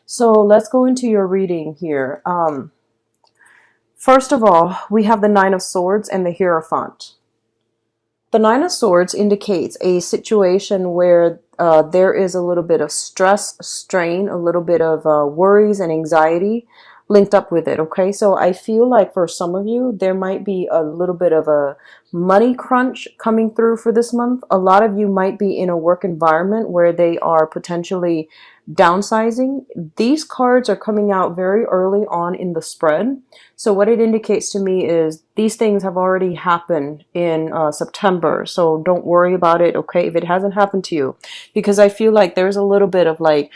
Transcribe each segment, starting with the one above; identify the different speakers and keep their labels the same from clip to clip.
Speaker 1: So let's go into your reading here. First of all, we have the Nine of Swords and the Hierophant. The Nine of Swords indicates a situation where there is a little bit of stress, strain, a little bit of worries and anxiety linked up with it. Okay, so I feel like for some of you, there might be a little bit of a money crunch coming through for this month. A lot of you might be in a work environment where they are potentially downsizing. These cards are coming out very early on in the spread. So what it indicates to me is these things have already happened in September. So don't worry about it, okay, if it hasn't happened to you. Because I feel like there's a little bit of like,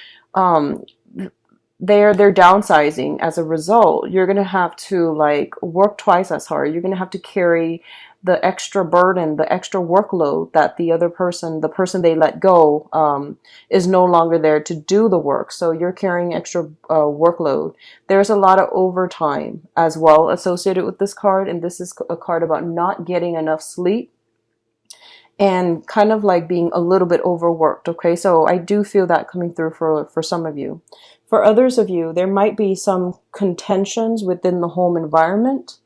Speaker 1: they're downsizing. As a result, you're going to have to like work twice as hard. You're going to have to carry the extra burden, the extra workload that the other person, the person they let go, is no longer there to do the work. So you're carrying extra workload. There's a lot of overtime as well associated with this card. And this is a card about not getting enough sleep and kind of like being a little bit overworked. Okay, so I do feel that coming through for some of you. For others of you, there might be some contentions within the home environment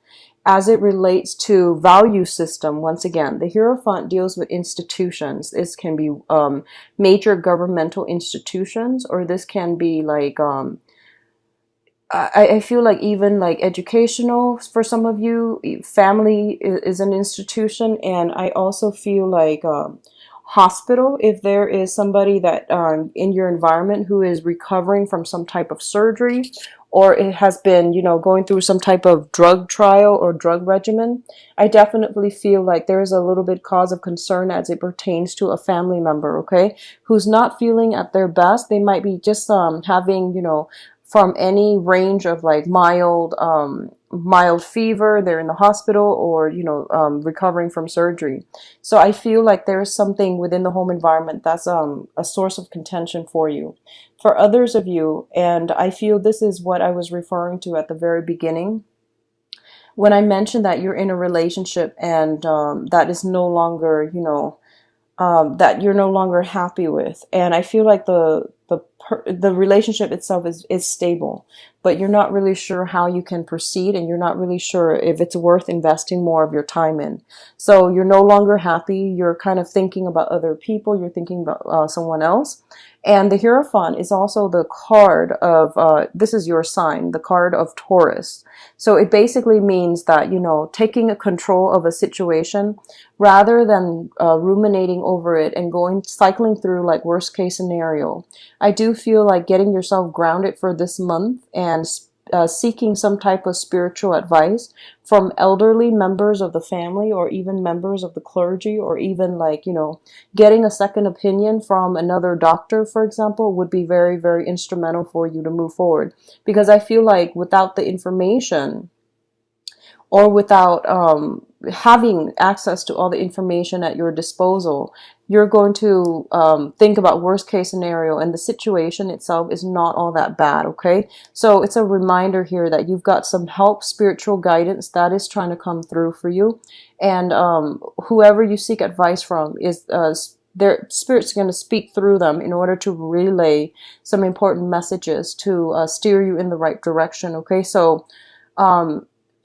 Speaker 1: as it relates to value system. Once again, the Hierophant deals with institutions. This can be major governmental institutions, or this can be like I feel like even like educational for some of you. Family is an institution, and I also feel like hospital, if there is somebody that in your environment who is recovering from some type of surgery, or it has been, going through some type of drug trial or drug regimen. I definitely feel like there is a little bit cause of concern as it pertains to a family member, okay, who's not feeling at their best. They might be just having, from any range of like mild fever, they're in the hospital, or recovering from surgery. So I feel like there's something within the home environment that's a source of contention for you. For others of you, and I feel this is what I was referring to at the very beginning when I mentioned that you're in a relationship and that is no longer, that you're no longer happy with. And I feel like the relationship itself is stable, but you're not really sure how you can proceed, and you're not really sure if it's worth investing more of your time in. So you're no longer happy. You're kind of thinking about other people. You're thinking about someone else. And the Hierophant is also the card of, this is your sign, the card of Taurus. So it basically means that, taking a control of a situation rather than ruminating over it and cycling through like worst case scenario. I do feel like getting yourself grounded for this month and seeking some type of spiritual advice from elderly members of the family, or even members of the clergy, or even like, getting a second opinion from another doctor, for example, would be very, very instrumental for you to move forward. Because I feel like without the information, or without having access to all the information at your disposal, you're going to think about worst case scenario, and the situation itself is not all that bad, okay? So it's a reminder here that you've got some help, spiritual guidance that is trying to come through for you. And whoever you seek advice from is their spirit's going to speak through them in order to relay some important messages to steer you in the right direction, okay? So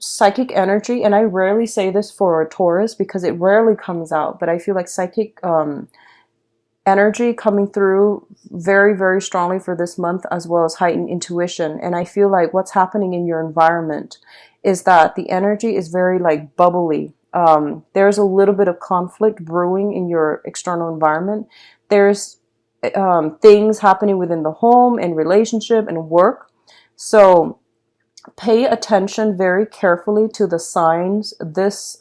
Speaker 1: psychic energy, and I rarely say this for Taurus because it rarely comes out, but I feel like psychic energy coming through very, very strongly for this month, as well as heightened intuition. And I feel like what's happening in your environment is that the energy is very like bubbly. There's a little bit of conflict brewing in your external environment. There's things happening within the home and relationship and work. So pay attention very carefully to the signs this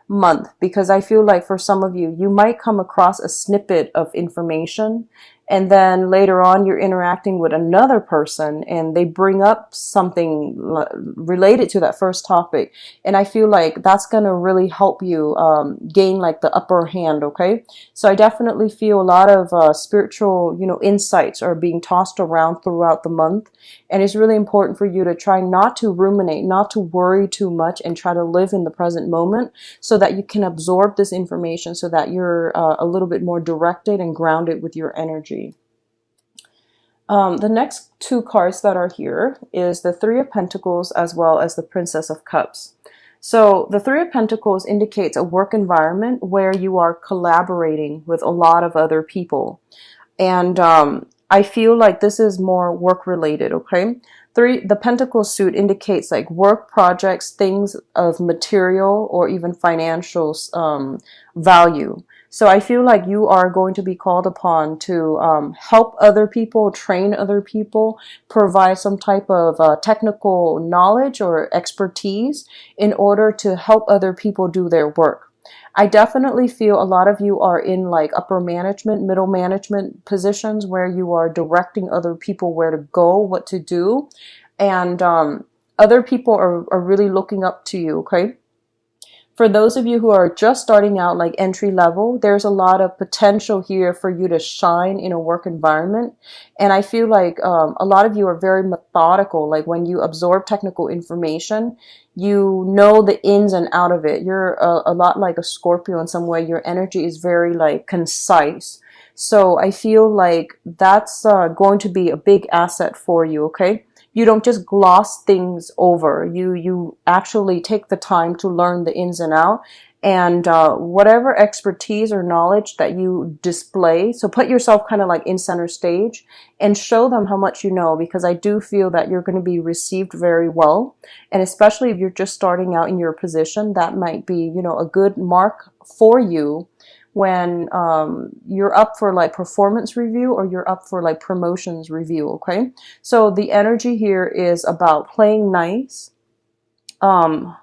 Speaker 1: month, because I feel like for some of you, you might come across a snippet of information, and then later on you're interacting with another person and they bring up something related to that first topic. And I feel like that's going to really help you gain like the upper hand, okay? So I definitely feel a lot of spiritual, insights are being tossed around throughout the month. And it's really important for you to try not to ruminate, not to worry too much, and try to live in the present moment so that you can absorb this information, so that you're a little bit more directed and grounded with your energy. The next two cards that are here is the Three of Pentacles as well as the Princess of Cups. So the Three of Pentacles indicates a work environment where you are collaborating with a lot of other people. And I feel like this is more work related, okay? The Pentacle suit indicates like work projects, things of material or even financial value. So I feel like you are going to be called upon to help other people, train other people, provide some type of technical knowledge or expertise in order to help other people do their work. I definitely feel a lot of you are in like upper management, middle management positions where you are directing other people where to go, what to do. And other people are really looking up to you, okay? For those of you who are just starting out, like entry level, there's a lot of potential here for you to shine in a work environment. And I feel like a lot of you are very methodical. Like when you absorb technical information, you know the ins and out of it. You're a lot like a Scorpio in some way. Your energy is very like concise. So I feel like that's going to be a big asset for you, okay? You don't just gloss things over. You actually take the time to learn the ins and out, and whatever expertise or knowledge that you display. So put yourself kind of like in center stage and show them how much you know, because I do feel that you're going to be received very well. And especially if you're just starting out in your position, that might be, you know, a good mark for you when you're up for like performance review or you're up for like promotions review, okay? So the energy here is about playing nice. Um,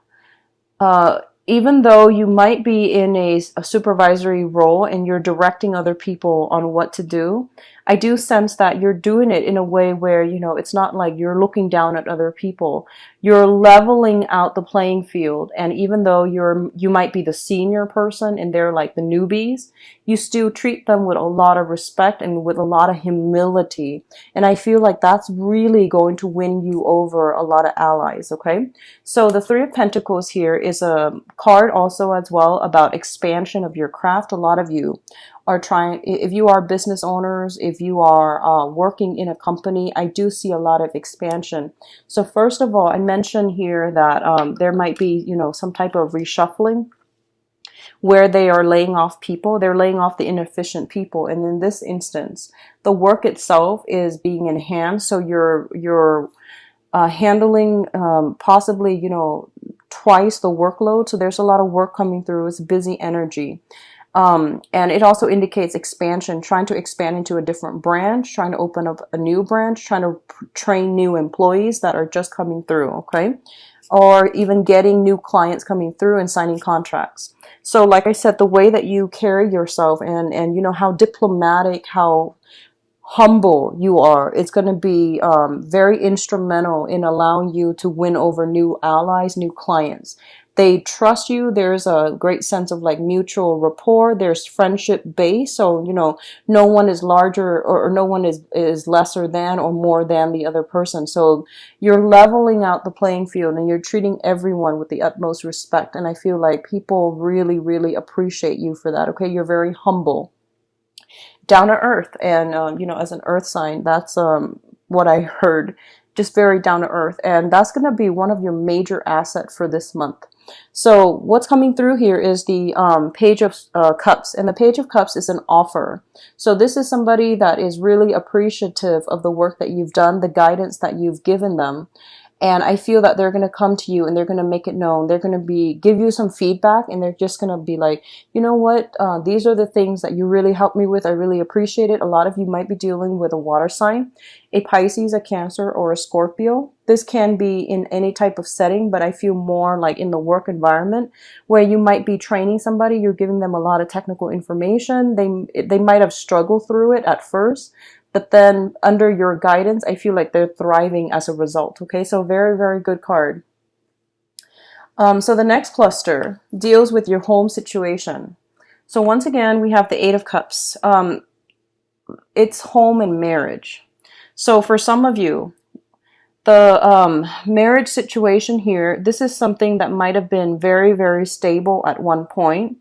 Speaker 1: Even though you might be in a supervisory role and you're directing other people on what to do, I do sense that you're doing it in a way where, you know, it's not like you're looking down at other people. You're leveling out the playing field. And even though you might be the senior person and they're like the newbies, you still treat them with a lot of respect and with a lot of humility. And I feel like that's really going to win you over a lot of allies, okay? So the Three of Pentacles here is a card also as well about expansion of your craft. A lot of you are trying, if you are business owners, if you are working in a company, I do see a lot of expansion. So first of all, I mentioned here that there might be, you know, some type of reshuffling where they are laying off people. They're laying off the inefficient people. And in this instance, the work itself is being enhanced. So you're handling possibly, you know, twice the workload. So there's a lot of work coming through. It's busy energy. And it also indicates expansion, trying to expand into a different branch, trying to open up a new branch, trying to train new employees that are just coming through, okay? Or even getting new clients coming through and signing contracts. So like I said, the way that you carry yourself and you know, how diplomatic, how humble you are, it's going to be very instrumental in allowing you to win over new allies, new clients. They trust you. There's a great sense of like mutual rapport. There's friendship base. So, you know, no one is larger or no one is lesser than or more than the other person. So you're leveling out the playing field and you're treating everyone with the utmost respect. And I feel like people really, really appreciate you for that. Okay. You're very humble, down to earth. And, you know, as an earth sign, that's what I heard. Just very down to earth. And that's going to be one of your major assets for this month. So what's coming through here is the Page of Cups. And the Page of Cups is an offer. So this is somebody that is really appreciative of the work that you've done, the guidance that you've given them. And I feel that they're going to come to you and they're going to make it known. They're going to give you some feedback and they're just going to be like, you know what? These are the things that you really helped me with. I really appreciate it. A lot of you might be dealing with a water sign, a Pisces, a Cancer, or a Scorpio. This can be in any type of setting, but I feel more like in the work environment where you might be training somebody. You're giving them a lot of technical information. They might have struggled through it at first, but then under your guidance, I feel like they're thriving as a result. Okay, so very, very good card. So the next cluster deals with your home situation. So once again, we have the Eight of Cups. It's home and marriage. So for some of you, the marriage situation here, this is something that might have been very, very stable at one point.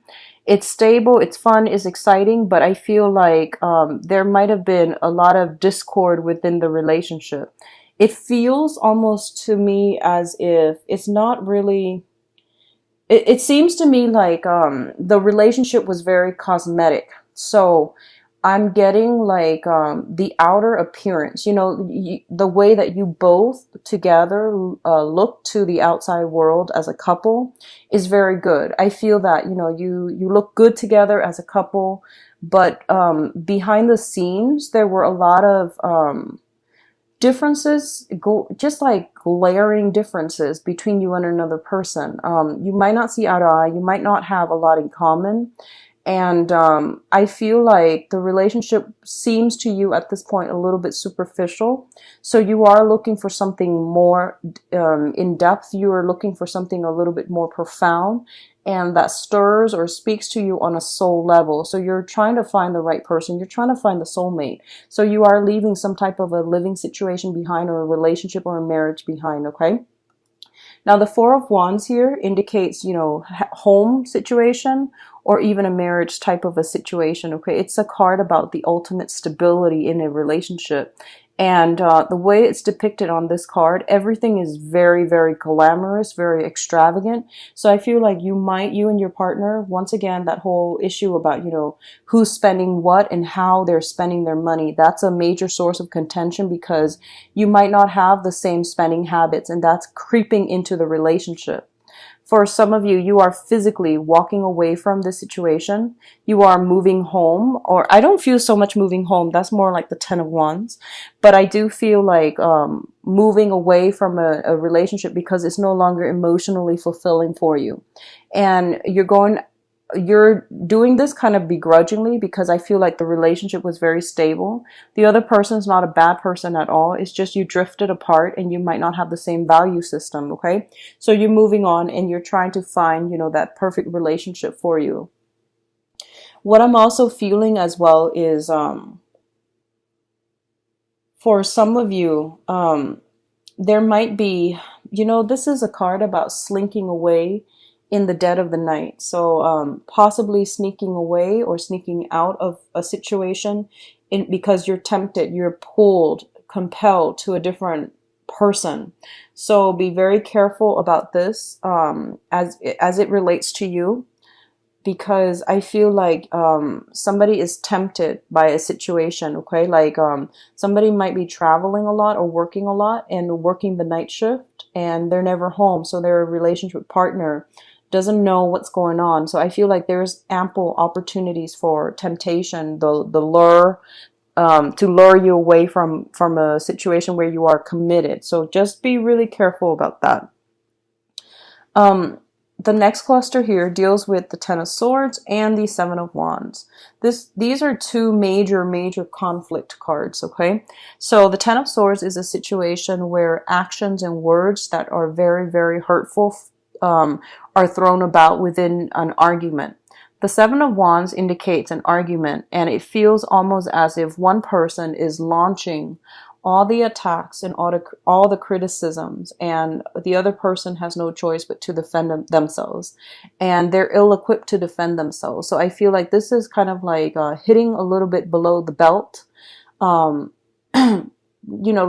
Speaker 1: It's stable, it's fun, it's exciting, but I feel like there might have been a lot of discord within the relationship. It feels almost to me as if it's not really. It seems to me like the relationship was very cosmetic. So I'm getting like the outer appearance, the way that you both together look to the outside world as a couple is very good. I feel that, you look good together as a couple, but behind the scenes, there were a lot of differences, go just like glaring differences between you and another person. You might not see eye to eye, you might not have a lot in common, and I feel like the relationship seems to you at this point a little bit superficial. So you are looking for something more in depth. You are looking for something a little bit more profound and that stirs or speaks to you on a soul level. So you're trying to find the right person. You're trying to find the soulmate. So you are leaving some type of a living situation behind, or a relationship or a marriage behind, okay? Now, the Four of Wands here indicates, home situation or even a marriage type of a situation. Okay, it's a card about the ultimate stability in a relationship. And the way it's depicted on this card, everything is very, very glamorous, very extravagant. So I feel like you and your partner, once again, that whole issue about, who's spending what and how they're spending their money, that's a major source of contention because you might not have the same spending habits, and that's creeping into the relationship. For some of you, you are physically walking away from this situation. You are moving home, or I don't feel so much moving home. That's more like the Ten of Wands. But I do feel like moving away from a relationship because it's no longer emotionally fulfilling for you. And you're doing this kind of begrudgingly because I feel like the relationship was very stable. The other person's not a bad person at all. It's just you drifted apart and you might not have the same value system, okay? So you're moving on and you're trying to find, that perfect relationship for you. What I'm also feeling as well is for some of you, there might be, this is a card about slinking away in the dead of the night. So possibly sneaking away or sneaking out of a situation because you're tempted, you're pulled, compelled to a different person. So be very careful about this as it relates to you, because I feel like somebody is tempted by a situation, okay? Like somebody might be traveling a lot or working a lot and working the night shift and they're never home. So their relationship partner doesn't know what's going on. So I feel like there's ample opportunities for temptation, the lure, to lure you away from a situation where you are committed. So just be really careful about that. The next cluster here deals with the Ten of Swords and the Seven of Wands. These are two major conflict cards, okay? So the Ten of Swords is a situation where actions and words that are very, very hurtful are thrown about within an argument. The Seven of Wands indicates an argument, and it feels almost as if one person is launching all the attacks and all the criticisms, and the other person has no choice but to defend themselves, and they're ill-equipped to defend themselves. So I feel like this is kind of like hitting a little bit below the belt.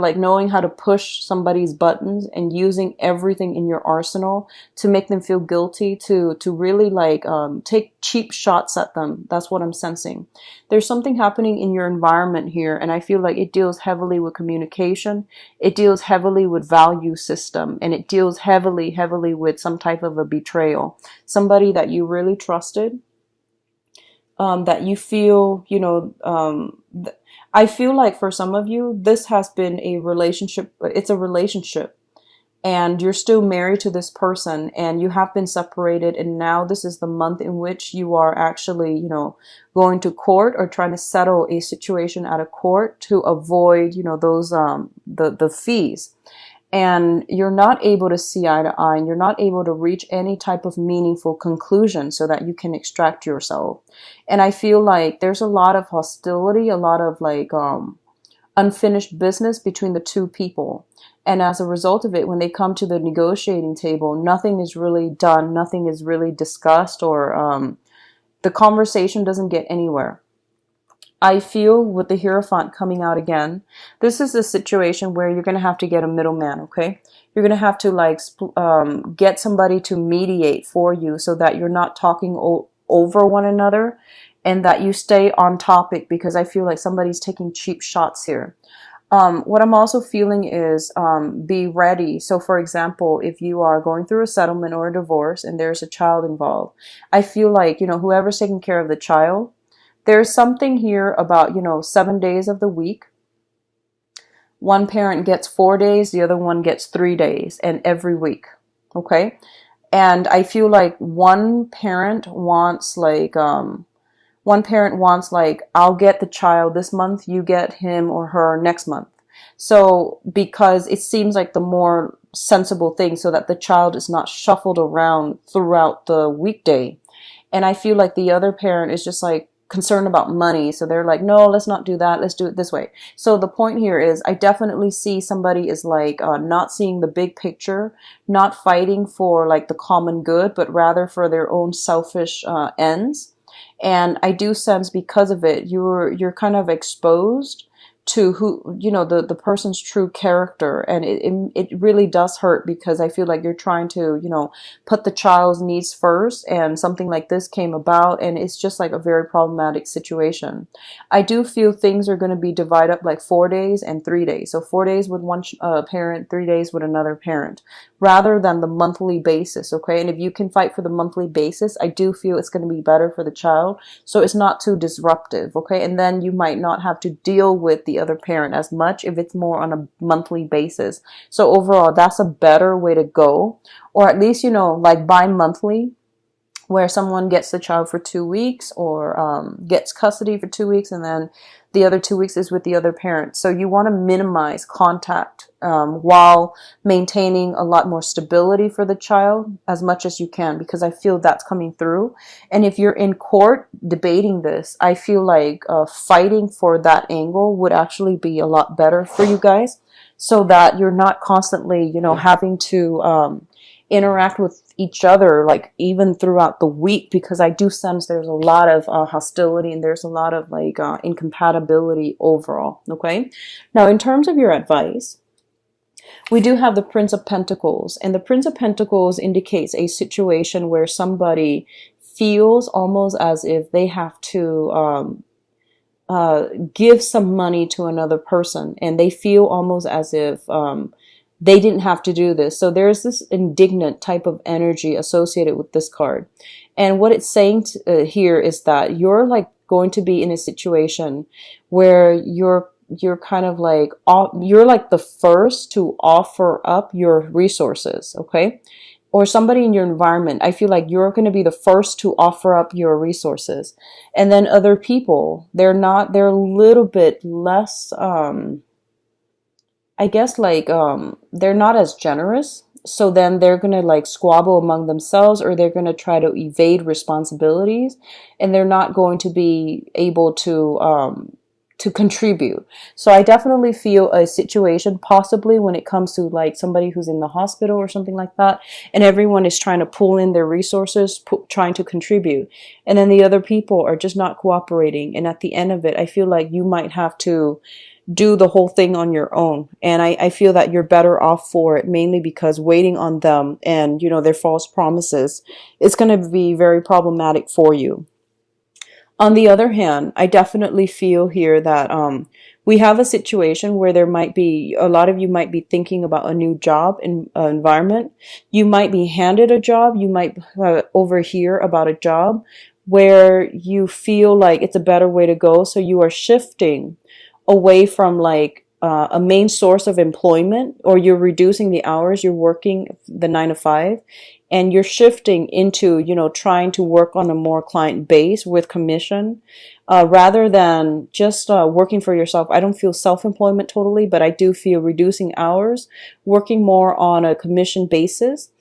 Speaker 1: Like knowing how to push somebody's buttons and using everything in your arsenal to make them feel guilty, to really like take cheap shots at them. That's what I'm sensing. There's something happening in your environment here, and I feel like it deals heavily with communication. It deals heavily with value system, and it deals heavily with some type of a betrayal. Somebody that you really trusted, that you feel, I feel like for some of you, this has been a relationship. It's a relationship and you're still married to this person and you have been separated. And now this is the month in which you are actually, going to court or trying to settle a situation at a court to avoid, those, the fees. And you're not able to see eye to eye, and you're not able to reach any type of meaningful conclusion so that you can extract yourself. And I feel like there's a lot of hostility, a lot of like unfinished business between the two people. And as a result of it, when they come to the negotiating table, nothing is really done, nothing is really discussed, or the conversation doesn't get anywhere. I feel with the Hierophant coming out again, this is a situation where you're going to have to get a middleman, okay? You're going to have to like get somebody to mediate for you so that you're not talking over one another and that you stay on topic, because I feel like somebody's taking cheap shots here. What I'm also feeling is be ready. So, for example, if you are going through a settlement or a divorce and there's a child involved, I feel like, whoever's taking care of the child, there's something here about, 7 days of the week. One parent gets 4 days, the other one gets 3 days, and every week. Okay. And I feel like one parent wants like, I'll get the child this month, you get him or her next month. So, because it seems like the more sensible thing, so that the child is not shuffled around throughout the weekday. And I feel like the other parent is just like concerned about money. So they're like, no, let's not do that. Let's do it this way. So the point here is I definitely see somebody is like not seeing the big picture, not fighting for like the common good, but rather for their own selfish ends. And I do sense because of it, you're kind of exposed to who, the person's true character. And it really does hurt, because I feel like you're trying to, put the child's needs first, and something like this came about, and it's just like a very problematic situation. I do feel things are going to be divided up like 4 days and 3 days. So 4 days with one parent, 3 days with another parent, rather than the monthly basis. Okay. And if you can fight for the monthly basis, I do feel it's going to be better for the child. So it's not too disruptive. Okay. And then you might not have to deal with the other parent as much if it's more on a monthly basis. So overall, that's a better way to go. Or at least, like bi-monthly, where someone gets the child for 2 weeks, or gets custody for 2 weeks, and then the other 2 weeks is with the other parent. So you want to minimize contact while maintaining a lot more stability for the child as much as you can, because I feel that's coming through. And if you're in court debating this, I feel like fighting for that angle would actually be a lot better for you guys, so that you're not constantly, having to interact with each other, like even throughout the week, because I do sense there's a lot of hostility, and there's a lot of like incompatibility overall. Okay. Now, in terms of your advice, we do have the Prince of Pentacles, and the Prince of Pentacles indicates a situation where somebody feels almost as if they have to give some money to another person, and they feel almost as if they didn't have to do this. So there's this indignant type of energy associated with this card. And what it's saying here is that you're like going to be in a situation where you're kind of like, you're like the first to offer up your resources. Okay. Or somebody in your environment, I feel like you're going to be the first to offer up your resources. And then other people, they're a little bit less, I guess like they're not as generous. So then they're going to like squabble among themselves, or they're going to try to evade responsibilities, and they're not going to be able to contribute. So I definitely feel a situation possibly when it comes to like somebody who's in the hospital or something like that, and everyone is trying to pull in their resources, trying to contribute, and then the other people are just not cooperating. And at the end of it, I feel like you might have to do the whole thing on your own. And I feel that you're better off for it, mainly because waiting on them and, their false promises, it's going to be very problematic for you. On the other hand, I definitely feel here that we have a situation where there might be, a lot of you might be thinking about a new job environment. You might be handed a job. You might overhear about a job where you feel like it's a better way to go. So you are shifting away from like a main source of employment, or you're reducing the hours you're working, the 9 to 5, and you're shifting into, trying to work on a more client base with commission, rather than just working for yourself. I don't feel self-employment totally, but I do feel reducing hours, working more on a commission basis.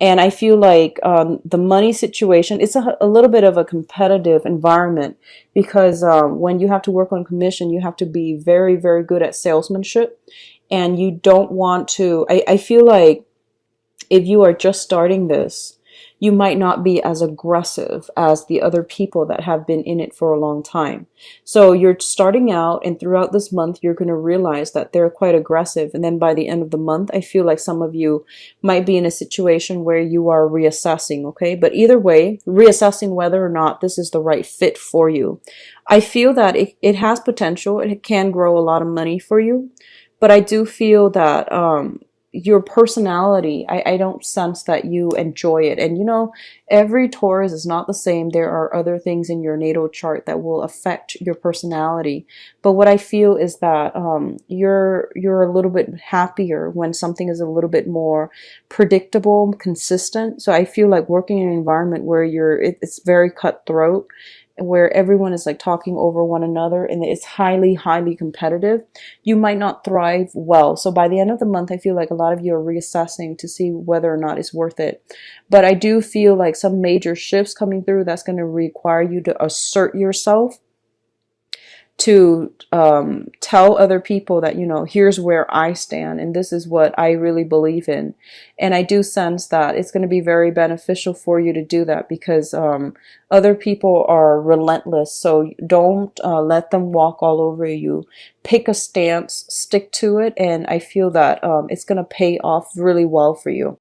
Speaker 1: And I feel like the money situation, it's a little bit of a competitive environment, because when you have to work on commission, you have to be very, very good at salesmanship. And you don't want to, I feel like if you are just starting this, you might not be as aggressive as the other people that have been in it for a long time. So you're starting out, and throughout this month, you're going to realize that they're quite aggressive. And then by the end of the month, I feel like some of you might be in a situation where you are reassessing, okay? But either way, reassessing whether or not this is the right fit for you. I feel that it has potential. It can grow a lot of money for you. But I do feel that your personality, I don't sense that you enjoy it. And you know, every Taurus is not the same. There are other things in your natal chart that will affect your personality. But what I feel is that you're a little bit happier when something is a little bit more predictable, consistent. So I feel like working in an environment where it's very cutthroat, where everyone is like talking over one another and it's highly, highly competitive, you might not thrive well. So by the end of the month, I feel like a lot of you are reassessing to see whether or not it's worth it. But I do feel like some major shifts coming through that's going to require you to assert yourself, to tell other people that, you know, here's where I stand and this is what I really believe in. And I do sense that it's going to be very beneficial for you to do that, because other people are relentless. So don't let them walk all over you. Pick a stance, stick to it, and I feel that it's going to pay off really well for you.